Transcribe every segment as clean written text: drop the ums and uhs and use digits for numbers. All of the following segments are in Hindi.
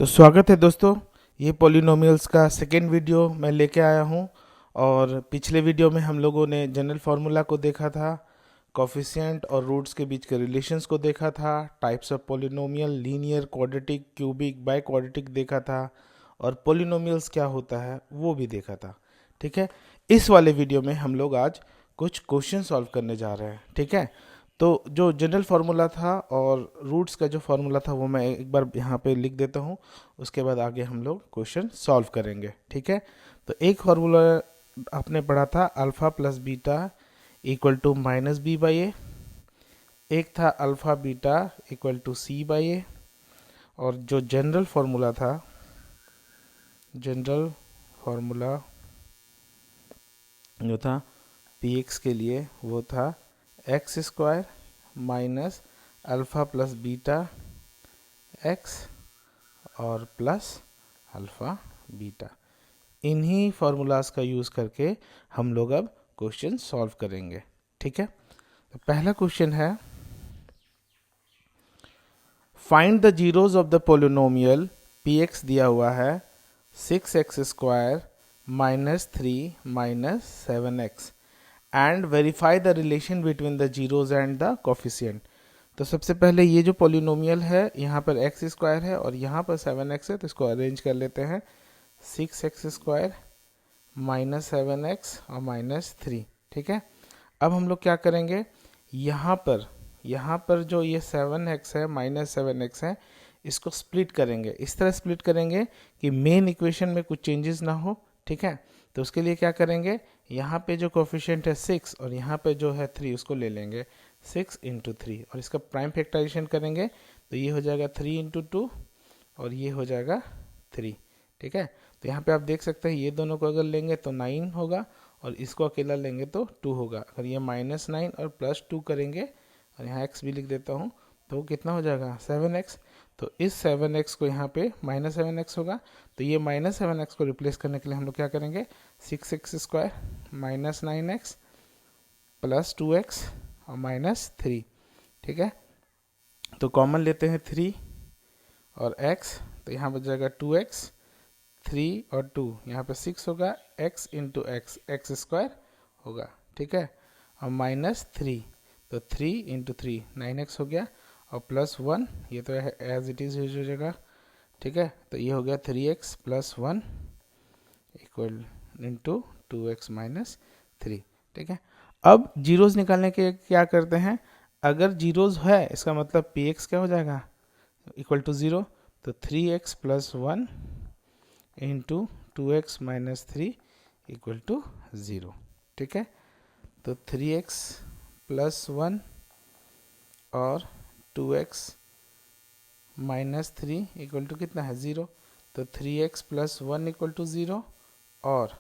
तो स्वागत है दोस्तों। ये पॉलिनोमियल्स का सेकेंड वीडियो मैं लेके आया हूँ। और पिछले वीडियो में हम लोगों ने जनरल फार्मूला को देखा था, कोफिशिएंट और रूट्स के बीच के रिलेशंस को देखा था, types of polynomial, linear, quadratic, cubic, by quadratic देखा था, और पॉलिनोमियल्स क्या होता है वो भी देखा था। ठीक है, इस वाले वीडियो में हम लोग आज कुछ क्वेश्चन सॉल्व करने जा रहे हैं। ठीक है, तो जो जनरल फार्मूला था और रूट्स का जो फार्मूला था वो मैं एक बार यहाँ पे लिख देता हूँ, उसके बाद आगे हम लोग क्वेश्चन सॉल्व करेंगे। ठीक है, तो एक फार्मूला आपने पढ़ा था alpha plus beta equal to minus B by A, एक था alpha beta equal to C by A, और जो जनरल फार्मूला था, जनरल फार्मूला जो था पी एक्स के लिए वो था X square minus alpha plus beta X और प्लस अल्फ़ा बीटा। इन्हीं फार्मूलाज का यूज़ करके हम लोग अब क्वेश्चन सॉल्व करेंगे। ठीक है, तो पहला क्वेश्चन है find the zeros of the polynomial P x दिया हुआ है 6x square minus 3 minus 7x and verify the relation between the zeros and the coefficient. तो सबसे पहले ये जो पोलिनोमियल है यहाँ पर एक्स स्क्वायर है और यहाँ पर 7x है, तो इसको अरेंज कर लेते हैं। 6x स्क्वायर माइनस 7x और माइनस 3। ठीक है, अब हम लोग क्या करेंगे, यहाँ पर जो ये 7x है माइनस 7x है, इसको स्प्लिट करेंगे। इस तरह स्प्लिट करेंगे कि मेन इक्वेशन में कुछ चेंजेस ना हो। ठीक है, तो उसके लिए क्या करेंगे, यहाँ पे जो कोफिशिएंट है 6 और यहाँ पे जो है 3 उसको ले लेंगे 6 इंटू 3, और इसका प्राइम फैक्टराइजेशन करेंगे तो ये हो जाएगा 3 इंटू 2 और ये हो जाएगा 3। ठीक है, तो यहाँ पे आप देख सकते हैं ये दोनों को अगर लेंगे तो 9 होगा और इसको अकेला लेंगे तो 2 होगा। अगर ये माइनस 9 और प्लस 2 करेंगे और यहाँ x भी लिख देता हूँ तो कितना हो जाएगा 7x। तो इस 7x को यहाँ पे माइनस 7x होगा, तो ये माइनस 7x को रिप्लेस करने के लिए हम लोग क्या करेंगे 6x square minus 9x plus 2x और माइनस 3। ठीक है, तो कॉमन लेते हैं 3 और x, तो यहाँ बच जाएगा 2x, 3 और 2 यहाँ पे 6 होगा, x into X X square होगा। ठीक है, और माइनस 3, तो 3 इंटू 3 9x हो गया, और प्लस 1 ये तो एज इट इज़ हो जाएगा। ठीक है, तो ये हो गया 3x plus 1 equal into 2x minus 3। ठीक है, अब जीरोज निकालने के क्या करते हैं, अगर जीरोज है इसका मतलब पी एक्स क्या हो जाएगा इक्वल टू 0, तो 3x plus 1 into 2x minus 3 equal to 0। ठीक है, तो 3x प्लस 1 और 2x माइनस 3 इक्वल टू कितना है 0, तो 3x प्लस 1 इक्वल टू 0 और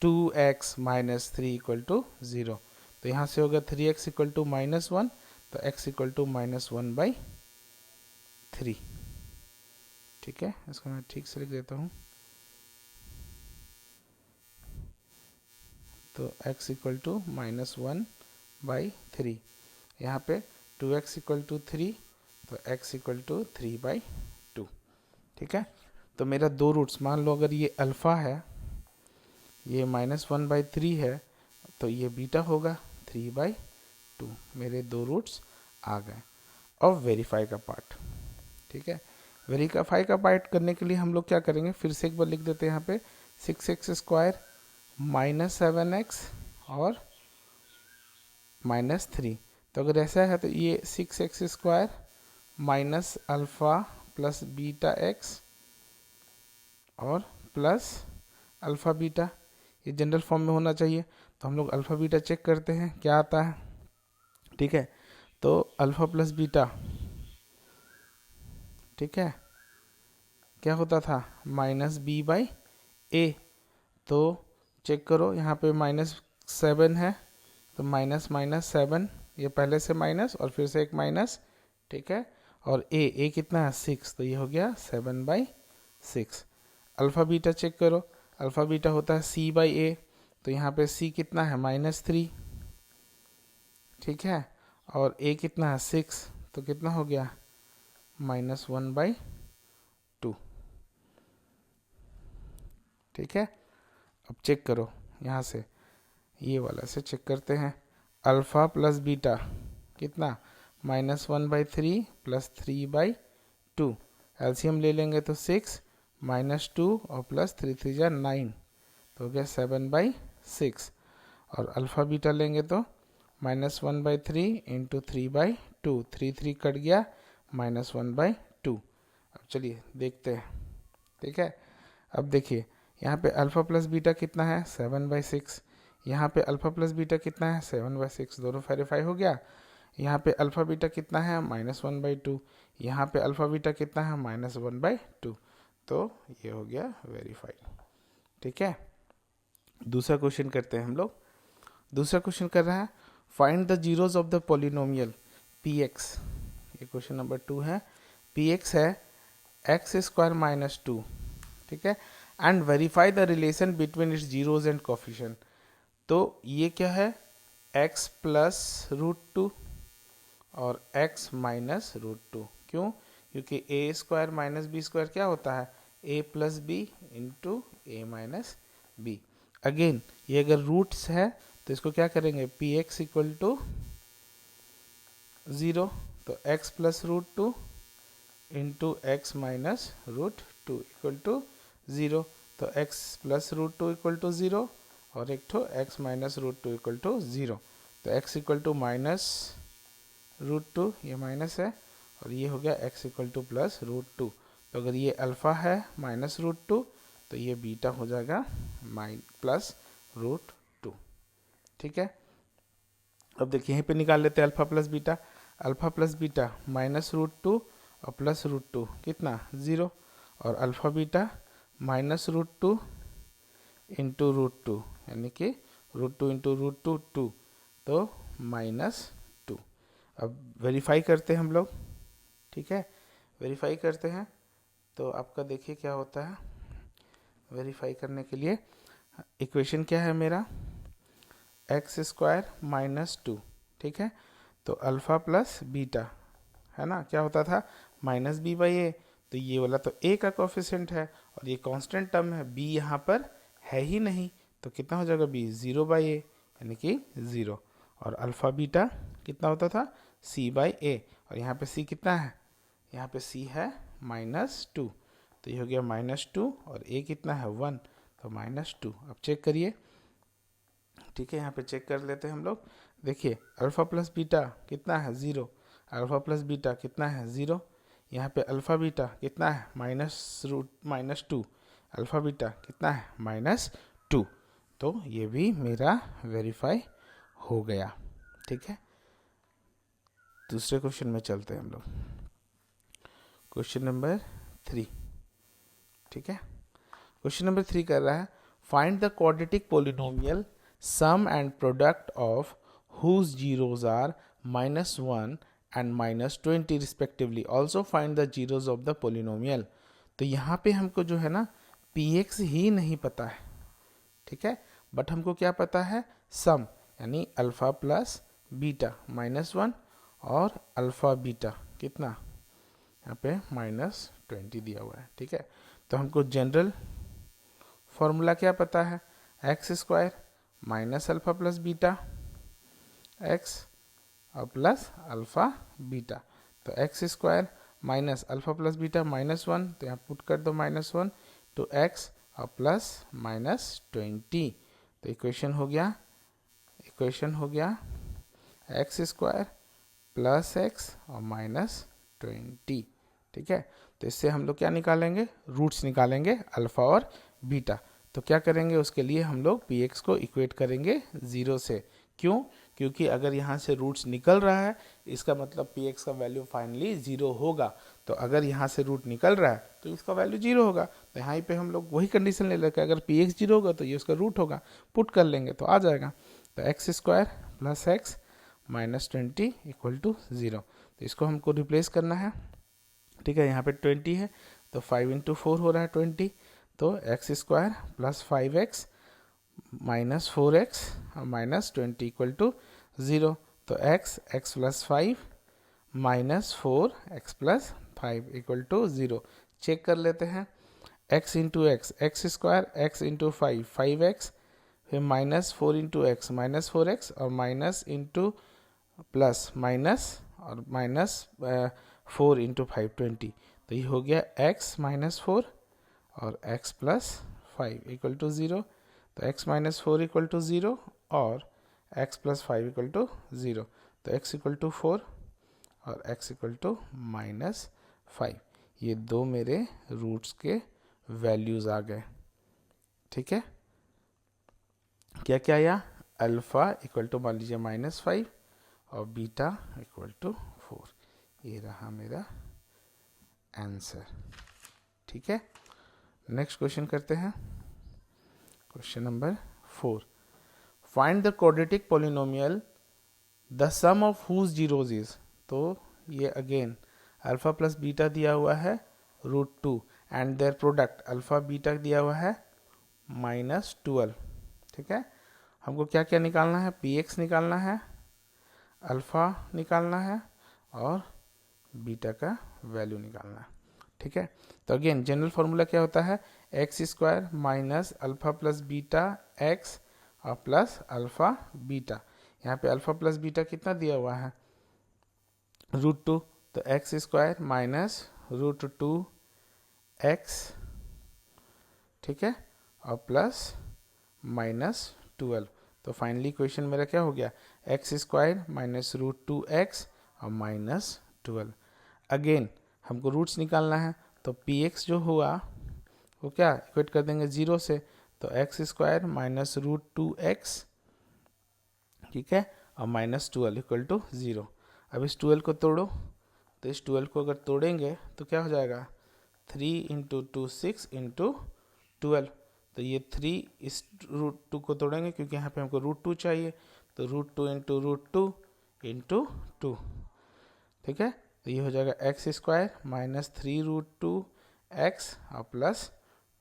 2x माइनस 3 इक्वल टू 0। तो यहाँ से होगा 3x इक्वल टू माइनस 1, तो x equal to minus 1 by 3। ठीक है, इसको मैं ठीक से लिख देता हूँ, तो x equal to minus 1 by 3। यहाँ पे 2x इक्वल टू 3, तो x इक्वल टू 3 बाई 2। ठीक है, तो मेरा दो रूट्स, मान लो अगर ये अल्फ़ा है, ये माइनस 1 बाई 3 है, तो ये बीटा होगा 3 बाई 2। मेरे दो रूट्स आ गए। और वेरीफाई का पार्ट, ठीक है, वेरीफाई का पार्ट करने के लिए हम लोग क्या करेंगे, फिर से एक बार लिख देते हैं यहाँ पे 6x स्क्वायर माइनस 7x और माइनस 3। तो अगर ऐसा है तो ये 6x square minus alpha plus beta X और प्लस अल्फ़ा बीटा, ये जनरल फॉर्म में होना चाहिए। तो हम लोग अल्फ़ा बीटा चेक करते हैं क्या आता है। ठीक है, तो अल्फ़ा प्लस बीटा, ठीक है, क्या होता था माइनस बी बाई ए। तो चेक करो यहाँ पे माइनस 7 है, तो माइनस माइनस 7, ये पहले से माइनस और फिर से एक माइनस। ठीक है, और ए कितना है 6, तो ये हो गया 7 बाई 6। अल्फ़ा बीटा चेक करो, अल्फ़ा बीटा होता है सी बाई ए, तो यहाँ पे सी कितना है माइनस 3। ठीक है, और ए कितना है 6, तो कितना हो गया माइनस 1 बाई 2। ठीक है। अब चेक करो यहाँ से, ये वाला से चेक करते हैं। अल्फ़ा प्लस बीटा कितना, -1/3 प्लस 3/2। एलसीएम ले लेंगे तो 6 -2 और प्लस 3 3 जा 9, तो हो गया 7/6। और अल्फ़ा बीटा लेंगे तो -1/3 इंटू 3/2, 3 3 कट गया, -1/2। अब चलिए देखते हैं, ठीक है। अब देखिए यहाँ पे अल्फ़ा प्लस बीटा कितना है, 7/6। यहाँ पे अल्फ़ा प्लस बीटा कितना है, 7/6, दोनों वेरीफाई हो गया। यहाँ पे अल्फ़ा बीटा कितना है, -1/2। यहाँ पे अल्फ़ा बीटा कितना है, -1/2। तो ये हो गया वेरीफाइड, ठीक है। दूसरा क्वेश्चन करते हैं हम लोग। दूसरा क्वेश्चन कर रहा है find the zeros of the polynomial px। ये क्वेश्चन नंबर 2 है। px है x² - 2, ठीक है, and verify the relation between its zeros and coefficient. तो ये क्या है, x प्लस √2 और x माइनस √2। क्यों, क्योंकि a² - b² क्या होता है, a plus B into A minus B. Again ये अगर रूट्स है तो इसको क्या करेंगे, px इक्वल टू 0, तो x plus √2 into X minus √2 equal to 0, तो x प्लस √2 इक्वल टू 0 और एक ठो x माइनस √2 इक्वल टू 0। तो x इक्वल टू -√2, ये माइनस है, और ये हो गया x इक्वल टू प्लस √2। तो अगर ये अल्फ़ा है -√2 तो ये बीटा हो जाएगा प्लस √2, ठीक है। अब देखिए यहीं पे निकाल लेते हैं alpha plus beta. Alpha plus beta -√2 और प्लस √2 कितना 0, और अल्फ़ा बीटा -√2 इंटू √2 यानी कि √2 इंटू √2 2, तो -2। अब वेरीफाई करते हैं हम लोग, ठीक है। वेरीफाई करते हैं तो आपका देखिए क्या होता है। वेरीफाई करने के लिए इक्वेशन क्या है मेरा, x² - 2, ठीक है। तो अल्फ़ा प्लस बीटा है ना, क्या होता था, -b/a। तो ये वाला तो a का कोफिशिएंट है और ये कांस्टेंट टर्म है, b यहाँ पर है ही नहीं, तो कितना हो जाएगा b, 0/a यानी कि 0। और अल्फ़ा बीटा कितना होता था, c/a, और यहाँ पे c कितना है, यहाँ पे c है -2, तो ये हो गया -2, और a कितना है 1, तो -2। अब चेक करिए, ठीक है, यहाँ पे चेक कर लेते हैं हम लोग। देखिए अल्फ़ा प्लस बीटा कितना है 0, अल्फ़ा प्लस बीटा कितना है 0। यहाँ पे अल्फ़ा बीटा कितना है -2, अल्फ़ा बीटा कितना है -2। तो ये भी मेरा वेरीफाई हो गया, ठीक है। दूसरे क्वेश्चन में चलते हैं हम लोग, क्वेश्चन नंबर 3, ठीक है। क्वेश्चन नंबर 3 कर रहा है find the quadratic polynomial sum and product of whose zeros are -1 and -20 respectively. Also find the zeros of the polynomial. तो यहाँ पे हमको जो है ना px ही नहीं पता है, ठीक है, बट हमको क्या पता है, सम यानी अल्फ़ा प्लस बीटा -1 और अल्फ़ा बीटा कितना, यहाँ पे -20 दिया हुआ है, ठीक है। तो हमको जनरल फॉर्मूला क्या पता है, x² minus alpha plus beta x और प्लस अल्फ़ा बीटा। तो x² minus alpha plus beta -1, तो यहाँ पुट कर दो -1 तो x और प्लस -20। तो इक्वेशन हो गया x² प्लस x और -20, ठीक है। तो इससे हम लोग क्या निकालेंगे, रूट्स निकालेंगे अल्फ़ा और बीटा। तो क्या करेंगे, उसके लिए हम लोग px को इक्वेट करेंगे 0 से। क्यों, क्योंकि अगर यहाँ से रूट्स निकल रहा है इसका मतलब px का वैल्यू फाइनली 0 होगा। तो अगर यहाँ से रूट निकल रहा है तो इसका वैल्यू 0 होगा। तो यहाँ पे हम लोग वही कंडीशन ले लेंगे, अगर px 0 होगा तो ये उसका रूट होगा, पुट कर लेंगे तो आ जाएगा। तो x² plus x -20 equal to 0। तो इसको हमको रिप्लेस करना है, ठीक है। यहाँ पे 20 है तो 5 इंटू 4 हो रहा है 20, तो x² plus 5x minus 4x और -20 इक्वल टू 0। तो x plus 5 minus 4x plus 5 equal to 0। Check कर लेते हैं, X into X X square, X into 5 5x, फिर minus 4 into X minus 4x, और माइनस इंटू प्लस माइनस और माइनस 4 इंटू 5 20। तो ये हो गया x माइनस 4 और x प्लस 5 इक्वल टू 0। तो x माइनस 4 इक्वल टू 0 और x प्लस 5 इक्वल टू 0। तो x इक्वल टू 4 और x इक्वल टू माइनस 5। ये दो मेरे रूट्स के वैल्यूज़ आ गए। ठीक है, क्या क्या आया? अल्फ़ा इक्वल टू मान लीजिए -5 और बीटा इक्वल टू 4। ये रहा मेरा आंसर। ठीक है, नेक्स्ट क्वेश्चन करते हैं। Question number 4, find the quadratic polynomial the sum of whose zeros is. तो ये अगेन अल्फ़ा प्लस बीटा दिया हुआ है √2 and their product alpha beta दिया हुआ है -12। ठीक है, हमको क्या क्या निकालना है? px निकालना है, अल्फ़ा निकालना है और बीटा का वैल्यू निकालना है। ठीक है, तो अगेन जनरल फार्मूला क्या होता है? X square minus alpha plus beta X और प्लस अल्फ़ा बीटा। यहाँ पे अल्फ़ा प्लस बीटा कितना दिया हुआ है? √2। तो एक्स स्क्वायर माइनस √2 एक्स, ठीक है, और प्लस -12। तो फाइनली क्वेश्चन मेरा क्या हो गया? एक्स स्क्वायर माइनस √2 एक्स और -12। अगेन हमको रूट्स निकालना है, तो px जो हुआ वो क्या इक्वेट कर देंगे 0 से। तो एक्स स्क्वायर माइनस √2 एक्स, ठीक है, और -12 इक्वल टू 0। अब इस 12 को तोड़ो, तो इस 12 को अगर तोड़ेंगे तो क्या हो जाएगा? 3 इंटू 2 6 इंटू 12। तो ये 3 इस √2 को तोड़ेंगे क्योंकि यहाँ पे हमको √2 चाहिए। तो √2 इंटू √2 इंटू 2। ठीक है, तो ये हो जाएगा एक्स स्क्वायर माइनस 3√2 एक्स और प्लस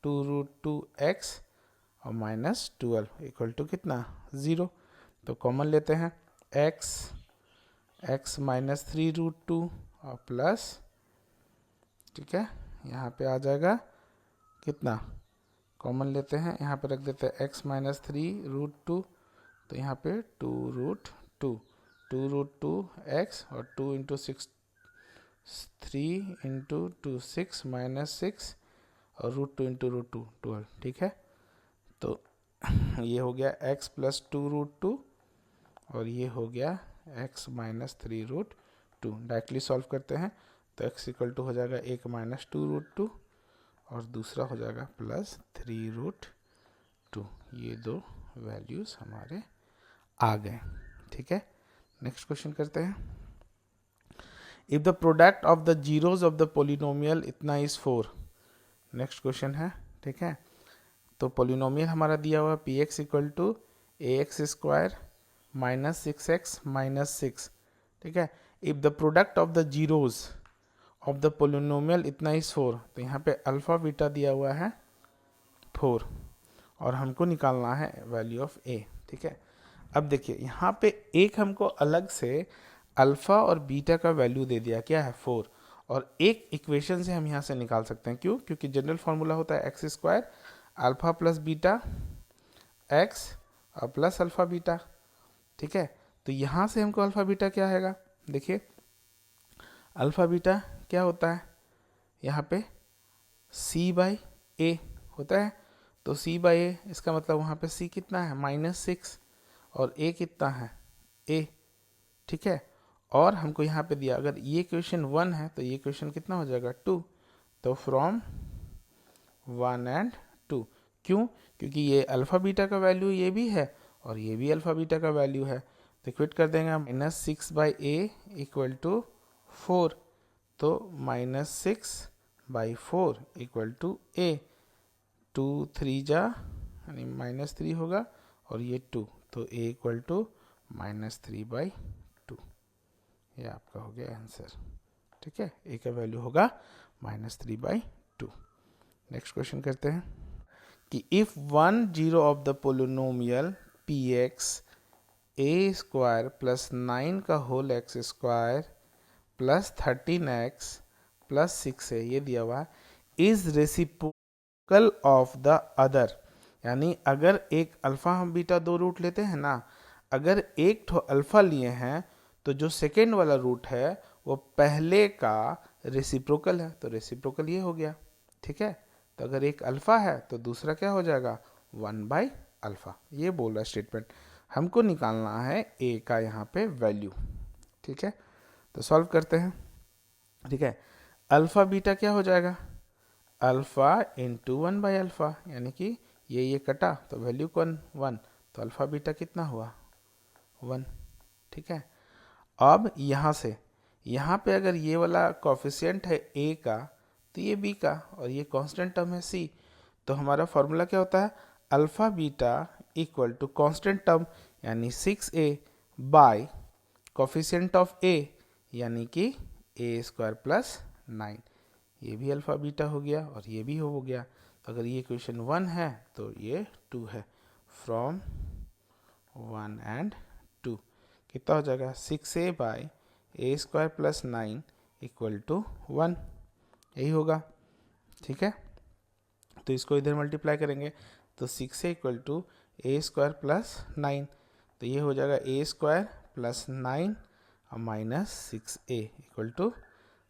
2√2 एक्स और -12 इक्वल टू कितना? 0। तो कॉमन लेते हैं, एक्स माइनस 3√2 और प्लस, ठीक है, यहाँ पे आ जाएगा कितना? कॉमन लेते हैं, यहाँ पे रख देते हैं एक्स माइनस 3√2, तो यहाँ पे 2√2 एक्स और 2 इंटू 6 3 इंटू 2 6 -6 और √2 इंटू √2 12। ठीक है, तो ये हो गया x प्लस 2√2 और ये हो गया x माइनस 3√2। डायरेक्टली सॉल्व करते हैं तो x इक्वल टू हो जाएगा 1 माइनस 2√2 और दूसरा हो जाएगा प्लस 3√2। ये दो वैल्यूज़ हमारे आ गए। ठीक है, नेक्स्ट क्वेश्चन करते हैं। If the product of the zeros of the polynomial इतना इज 4। नेक्स्ट क्वेश्चन है। ठीक है, तो पोलिनोमियल हमारा दिया हुआ P X equal to A X square minus 6x minus 6। ठीक है, if the product of the zeros of the polynomial इतना इज 4। तो यहाँ पे अल्फा बीटा दिया हुआ है 4 और हमको निकालना है वैल्यू ऑफ ए। ठीक है, अब देखिए यहाँ पे एक हमको अलग से अल्फा और बीटा का वैल्यू दे दिया, क्या है? 4। और एक इक्वेशन से हम यहाँ से निकाल सकते हैं, क्यों? क्योंकि जनरल फॉर्मूला होता है x square alpha plus beta X और प्लस अल्फा बीटा। ठीक है, तो यहाँ से हमको अल्फा बीटा क्या आएगा? देखिए अल्फा बीटा क्या होता है? यहाँ पे c बाई ए होता है। तो c बाई ए इसका मतलब वहाँ पे c कितना है? -6 और a कितना है? a। ठीक है, और हमको यहाँ पे दिया, अगर ये क्वेश्चन 1 है तो ये क्वेश्चन कितना हो जाएगा? 2। तो फ्रॉम 1 एंड 2। क्यों? क्योंकि ये अल्फा बीटा का वैल्यू ये भी है और ये भी अल्फा बीटा का वैल्यू है। तो इक्वेट कर देंगे -6 बाई ए इक्वल टू 4। तो -6 बाई 4 इक्वल टू ए। 2 3 जा यानी -3 होगा और ये 2, तो ए इक्वल टू -3 बाई 2। ये आपका हो गया आंसर। ठीक है, ए का वैल्यू होगा -3 बाई 2। नेक्स्ट क्वेश्चन करते हैं कि if 1 zero of the polynomial P X A square plus 9 का whole X square plus 13x plus 6 है, ये दिया हुआ है, is reciprocal reciprocal of the other, यानी अगर एक अल्फा हम बीटा दो रूट लेते हैं ना, अगर एक ठो अल्फा लिए हैं तो जो सेकेंड वाला रूट है वो पहले का रेसिप्रोकल है, तो रेसिप्रोकल ये हो गया। ठीक है, तो अगर एक अल्फा है तो दूसरा क्या हो जाएगा 1/अल्फा। ये बोल रहा है स्टेटमेंट, हमको निकालना है ए का यहाँ पे वैल्यू। ठीक है, तो सॉल्व करते हैं। ठीक है, अल्फा बीटा क्या हो जाएगा, अल्फा इंटू 1/अल्फा, यानी कि ये कटा तो वैल्यू कौन 1, तो अल्फा बीटा कितना हुआ 1। ठीक है, अब यहाँ से यहाँ पे अगर ये वाला कॉफिशिएंट है ए का तो ये बी का, और ये कांस्टेंट टर्म है सी, तो हमारा फॉर्मूला क्या होता है alpha beta equal to constant term यानी 6a बाय कॉफिशिएंट ऑफ ए यानी कि a² प्लस 9। ये भी अल्फा बीटा हो गया और ये भी हो गया। तो अगर ये क्वेश्चन 1 है तो ये 2 है। फ्रॉम 1 एंड 2 कितना हो जाएगा 6a bye a² plus 9 equal to 1, यही होगा। ठीक है, तो इसको इधर मल्टीप्लाई करेंगे तो 6a equal to a² plus 9, तो ये हो जाएगा a² प्लस 9 और माइनस 6a इक्वल टू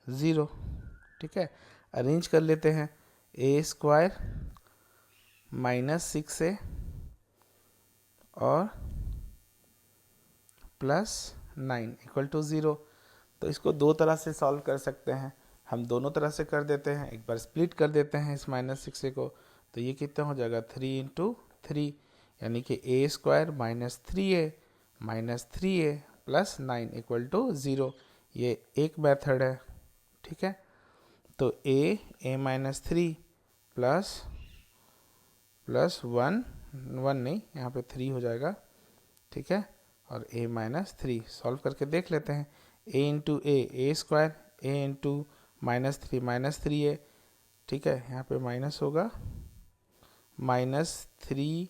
0। ठीक है, अरेंज कर लेते हैं a² माइनस 6a और प्लस 9 इक्वल टू 0। तो इसको दो तरह से सॉल्व कर सकते हैं, हम दोनों तरह से कर देते हैं, एक बार स्प्लिट कर देते हैं इस माइनस 6a को, तो ये कितना हो जाएगा 3 इंटू 3, यानी कि a² minus 3a plus 9 equal to 0। ये एक मेथड है। ठीक है, तो a माइनस 3 प्लस 1 नहीं, यहाँ पे 3 हो जाएगा। ठीक है, और a माइनस 3 सॉल्व करके देख लेते हैं, a into a² a into minus 3a। ठीक है, यहाँ पे माइनस होगा, minus 3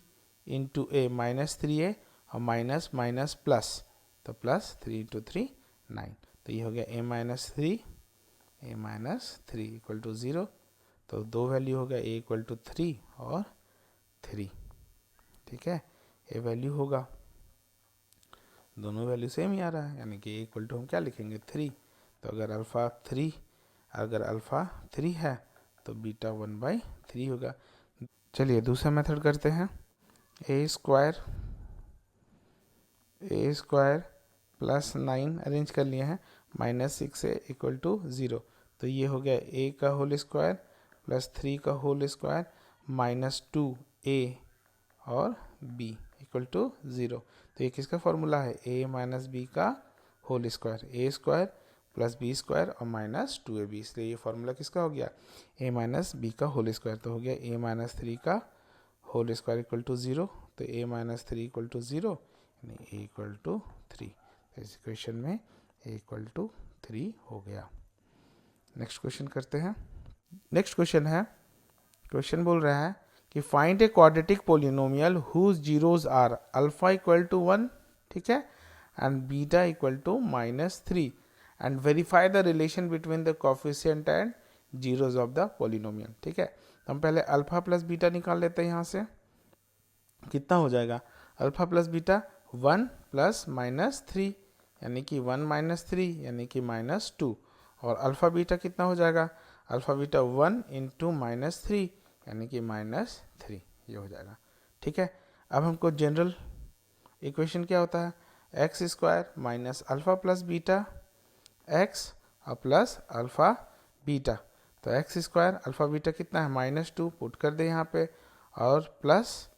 into a minus 3a और माइनस माइनस प्लस, तो प्लस 3 इंटू 3 9, तो ये हो गया a माइनस 3 इक्वल टू 0। तो दो वैल्यू हो गया a इक्वल टू 3 और 3। ठीक है, ये वैल्यू होगा, दोनों वैल्यू सेम ही आ रहा है, यानी कि a इक्वल टू हम क्या लिखेंगे 3। तो अगर अल्फ़ा 3 है तो बीटा 1/3 होगा। चलिए दूसरा मेथड करते हैं, a² प्लस 9 अरेंज कर लिए हैं, माइनस 6a इक्वल टू 0, तो ये हो गया a का होल स्क्वायर प्लस 3 का होल स्क्वायर माइनस 2a और b इक्वल टू 0। तो ये किसका फॉर्मूला है a माइनस b का whole square, a² plus b² और माइनस 2ab, इसलिए ये फॉर्मूला किसका हो गया a माइनस b का होल स्क्वायर, तो हो गया a माइनस 3 का होल स्क्वायर इक्वल टू 0, तो a माइनस 3 इक्वल टू 0 यानी a इक्वल टू 3। इस इक्वेशन में a इक्वल टू 3 हो गया। नेक्स्ट क्वेश्चन करते हैं। नेक्स्ट क्वेश्चन है, क्वेश्चन बोल रहा है कि find a quadratic polynomial whose zeros are alpha equal to 1, ठीक है, and beta equal to minus 3 and verify the relation between the coefficient and zeros of the polynomial. ठीक है, हम पहले अल्फा प्लस बीटा निकाल लेते हैं। यहाँ से कितना हो जाएगा alpha plus beta 1 plus minus 3 यानी कि 1 माइनस 3 यानी कि माइनस 2, और अल्फा बीटा कितना हो जाएगा अल्फा बीटा 1 इंटू माइनस 3 यानी कि माइनस 3, ये हो जाएगा। ठीक है, अब हमको जनरल इक्वेशन क्या होता है x² minus alpha plus beta x और प्लस अल्फा बीटा, तो x² अल्फा बीटा कितना है -2 पुट कर दे यहाँ पे, और प्लस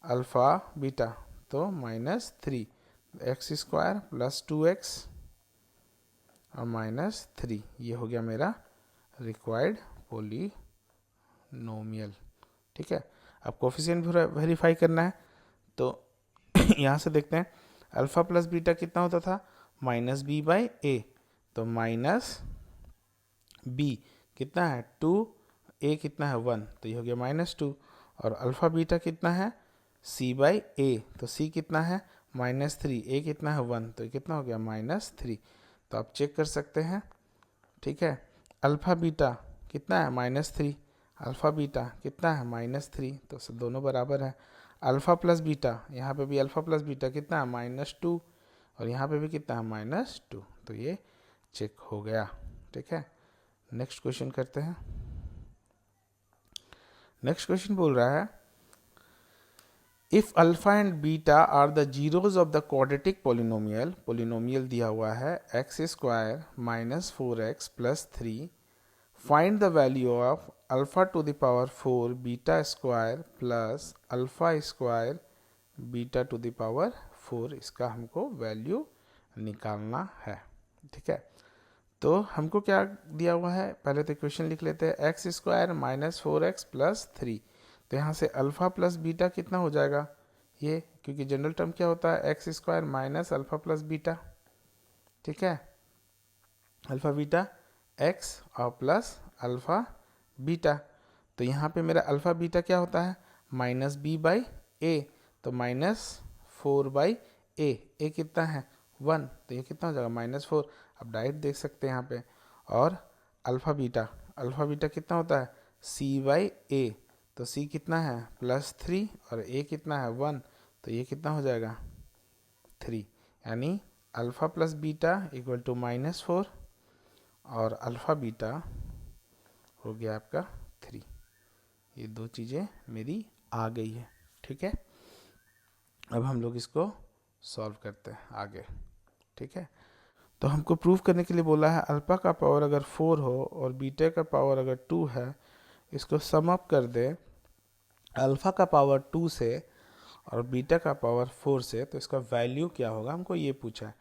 अल्फा बीटा तो -3, x² प्लस 2x और -3, ये हो गया मेरा रिक्वायर्ड पोलिनोमियल। ठीक है, अब कोफिशिएंट वेरीफाई करना है, तो यहाँ से देखते हैं अल्फा प्लस बीटा कितना होता था -b/a, तो माइनस b कितना है 2, a कितना है 1, तो ये हो गया -2, और अल्फा बीटा कितना है c/a, तो c कितना है -3, a कितना है 1, तो ये कितना हो गया -3। तो आप चेक कर सकते हैं। ठीक है, अल्फा बीटा कितना है -3, अल्फ़ा बीटा कितना है -3, तो दोनों बराबर है। अल्फ़ा प्लस बीटा, यहाँ पे भी अल्फ़ा प्लस बीटा कितना है -2, और यहाँ पे भी कितना है -2, तो ये चेक हो गया। ठीक है, नेक्स्ट क्वेश्चन करते हैं। नेक्स्ट क्वेश्चन बोल रहा है if alpha and beta are the zeros of the quadratic polynomial, polynomial दिया हुआ है x² - 4x + 3, find the value of alpha to the power 4 beta square plus alpha square beta to the power 4, इसका हमको वैल्यू निकालना है। ठीक है, तो हमको क्या दिया हुआ है, पहले तो इक्वेशन लिख लेते हैं, x² - 4x + 3, तो यहाँ से अल्फ़ा प्लस बीटा कितना हो जाएगा ये, क्योंकि जनरल टर्म क्या होता है x² - अल्फ़ा प्लस बीटा। ठीक है, अल्फ़ा बीटा x और प्लस अल्फ़ा बीटा, तो यहाँ पे मेरा अल्फ़ा बीटा क्या होता है -b/a, तो -4/a, a कितना है 1, तो ये कितना हो जाएगा -4, अब डायरेक्ट देख सकते हैं यहाँ पे। और अल्फ़ा बीटा कितना होता है c/a, तो c कितना है +3 और a कितना है 1, तो ये कितना हो जाएगा 3, यानी alpha plus beta equal to -4 और अल्फ़ा बीटा हो गया आपका 3। ये दो चीज़ें मेरी आ गई है। ठीक है, अब हम लोग इसको सॉल्व करते हैं आगे। ठीक है, तो हमको प्रूव करने के लिए बोला है अल्फ़ा का पावर अगर 4 हो और बीटा का पावर अगर 2 है, इसको सम अप कर दे अल्फ़ा का पावर 2 से और बीटा का पावर 4 से, तो इसका वैल्यू क्या होगा हमको ये पूछा है।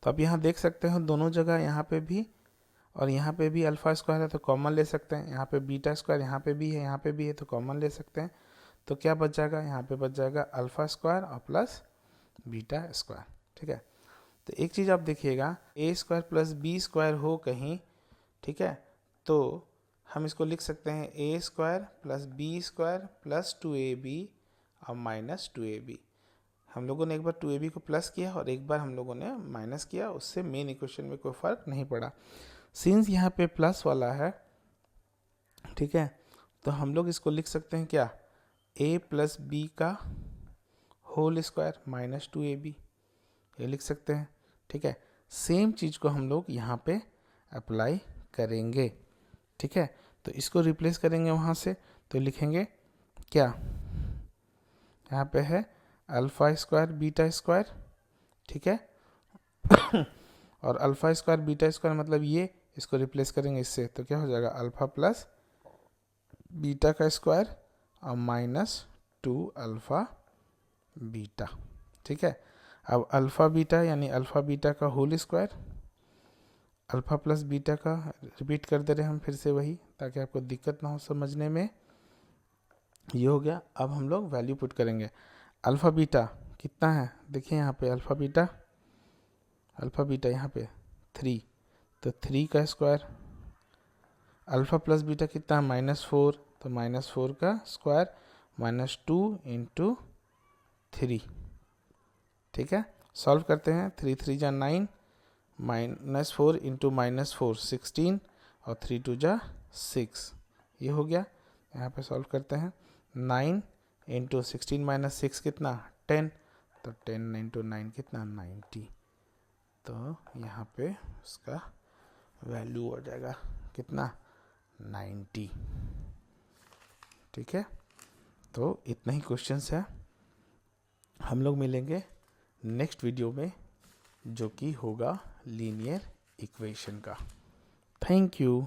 तो आप यहाँ देख सकते हो दोनों जगह, यहाँ पे भी और यहाँ पे भी अल्फ़ा स्क्वायर है तो कॉमन ले सकते हैं, यहाँ पे बीटा स्क्वायर यहाँ पे भी है, यहाँ पे भी है, तो कॉमन ले सकते हैं। तो क्या बच जाएगा, यहाँ पे बच जाएगा अल्फ़ा स्क्वायर और प्लस बीटा स्क्वायर। ठीक है, तो एक चीज़ आप देखिएगा, a² + b² हो कहीं, ठीक है, तो हम इसको लिख सकते हैं a² + b² + 2ab और -2ab। हम लोगों ने एक बार 2ab को प्लस किया और एक बार हम लोगों ने माइनस किया, उससे मेन इक्वेशन में कोई फ़र्क नहीं पड़ा। सिंस यहाँ पे प्लस वाला है, ठीक है, तो हम लोग इसको लिख सकते हैं क्या, a + b का होल स्क्वायर -2ab, ये लिख सकते हैं। ठीक है, सेम चीज़ को हम लोग यहाँ पे अप्लाई करेंगे। ठीक है, तो इसको रिप्लेस करेंगे वहाँ से, तो लिखेंगे क्या, यहाँ पे है अल्फ़ा² बीटा², ठीक है और अल्फ़ा² बीटा² मतलब ये, इसको रिप्लेस करेंगे इससे, तो क्या हो जाएगा अल्फ़ा प्लस बीटा का स्क्वायर और -2 अल्फ़ा बीटा। ठीक है, अब अल्फ़ा बीटा यानी अल्फ़ा बीटा का whole square, alpha plus beta का, रिपीट कर दे रहे हैं हम फिर से वही, ताकि आपको दिक्कत ना हो समझने में। ये हो गया। अब हम लोग वैल्यू पुट करेंगे। अल्फ़ा बीटा कितना है, देखिए यहाँ पे अल्फ़ा बीटा यहाँ पे 3, तो 3 का स्क्वायर, अल्फ़ा प्लस बीटा कितना है -4, तो -4 का स्क्वायर -2 × 3। ठीक है, सॉल्व करते हैं, 3 3 जा 9, -4 × -4 16 और 3 2 जा 6, ये हो गया। यहाँ पे सॉल्व करते हैं, 9 × 16 - 6 कितना 10, तो 10 × 9 कितना 90, तो यहाँ पे उसका वैल्यू हो जाएगा कितना 90। ठीक है, तो इतना ही क्वेश्चंस है। हम लोग मिलेंगे नेक्स्ट वीडियो में, जो कि होगा लीनियर इक्वेशन का। Thank you.